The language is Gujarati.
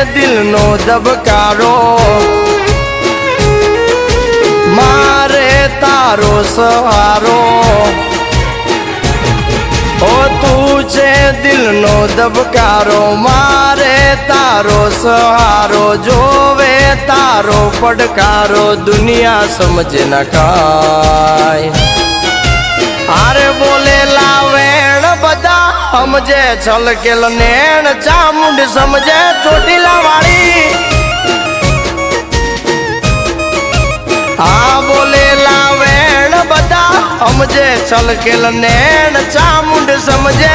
દિલનો ધબકારો મારે તારો સહારો ઓ તું છે દિલનો ધબકારો મારે તારો સહારો જોવે તારો પડકારો દુનિયા સમજે ન કાય હારે બોલેલા વેણ બધા સમજે છલકેલ નેણ ચામુંડ સમજે ચોટીલા વાળી આ બોલેલા વેણ બધા સમજે છલકેલ નેણ ચામુંડ સમજે